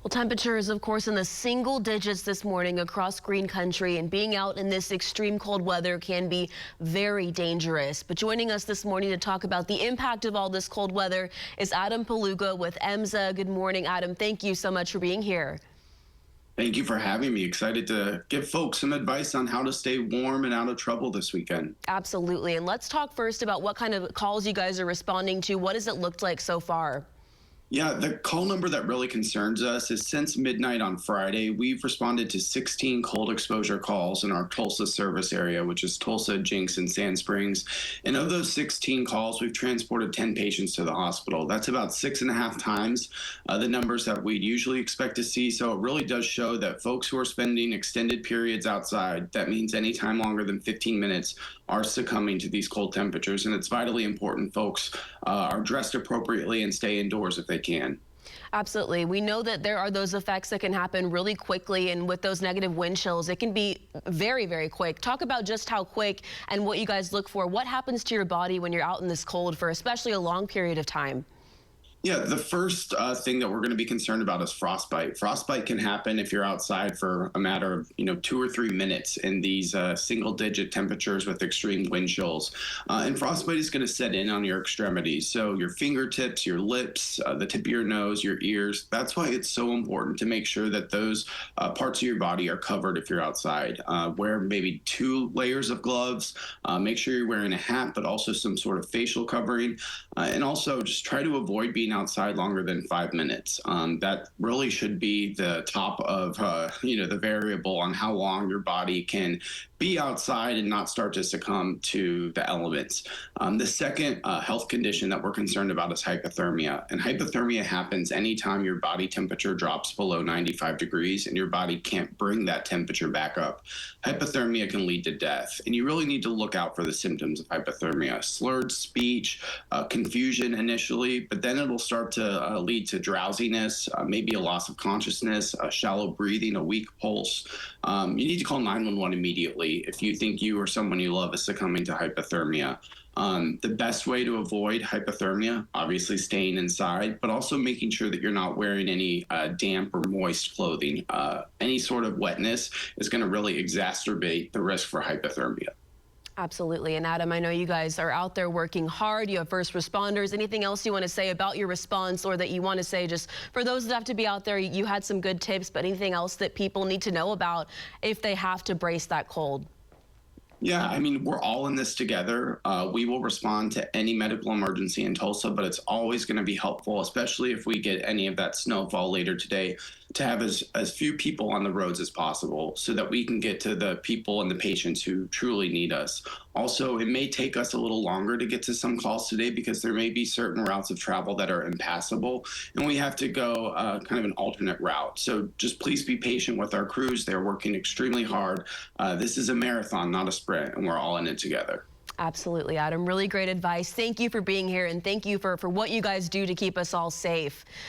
Well, temperatures, of course, in the single digits this morning across green country, and being out in this extreme cold weather can be very dangerous. But joining us this morning to talk about the impact of all this cold weather is Adam Paluka with EMSA. Good morning, Adam. Thank you so much for being here. Thank you for having me. Excited to give folks some advice on how to stay warm and out of trouble this weekend. Absolutely. And let's talk first about what kind of calls you guys are responding to. What has it looked like so far? Yeah, the call number that really concerns us is since midnight on Friday, we've responded to 16 cold exposure calls in our Tulsa service area, which is Tulsa, Jinx, and Sand Springs. And of those 16 calls, we've transported 10 patients to the hospital. That's about 6.5 times the numbers that we'd usually expect to see. So it really does show that folks who are spending extended periods outside, that means any time longer than 15 minutes, are succumbing to these cold temperatures. And it's vitally important folks are dressed appropriately and stay indoors if they can. Absolutely. We know that there are those effects that can happen really quickly, and with those negative wind chills, it can be very, very quick. Talk about just how quick and what you guys look for. What happens to your body when you're out in this cold for especially a long period of time? Yeah, the first thing that we're going to be concerned about is frostbite. Frostbite can happen if you're outside for a matter of 2 or 3 minutes in these single-digit temperatures with extreme wind chills. And frostbite is going to set in on your extremities, so your fingertips, your lips, the tip of your nose, your ears. That's why it's so important to make sure that those parts of your body are covered if you're outside. Wear maybe 2 layers of gloves. Make sure you're wearing a hat, but also some sort of facial covering. And also just try to avoid being outside longer than 5 minutes. That really should be the top of the variable on how long your body can be outside and not start to succumb to the elements. The second health condition that we're concerned about is hypothermia. And hypothermia happens anytime your body temperature drops below 95 degrees and your body can't bring that temperature back up. Hypothermia can lead to death. And you really need to look out for the symptoms of hypothermia. Slurred speech, confusion initially, but then it'll start to lead to drowsiness, maybe a loss of consciousness, shallow breathing, a weak pulse. You need to call 911 immediately if you think you or someone you love is succumbing to hypothermia. The best way to avoid hypothermia, obviously staying inside, but also making sure that you're not wearing any damp or moist clothing. Any sort of wetness is going to really exacerbate the risk for hypothermia. Absolutely. And Adam, I know you guys are out there working hard. You have first responders. Anything else you want to say about your response, or that you want to say just for those that have to be out there? You had some good tips, but anything else that people need to know about if they have to brace that cold? Yeah, I mean, we're all in this together. We will respond to any medical emergency in Tulsa, but it's always going to be helpful, especially if we get any of that snowfall later today, to have as few people on the roads as possible so that we can get to the people and the patients who truly need us. Also, it may take us a little longer to get to some calls today because there may be certain routes of travel that are impassable, and we have to go kind of an alternate route. So just please be patient with our crews. They're working extremely hard. This is a marathon, not a sprint, and we're all in it together. Absolutely, Adam. Really great advice. Thank you for being here, and thank you for what you guys do to keep us all safe.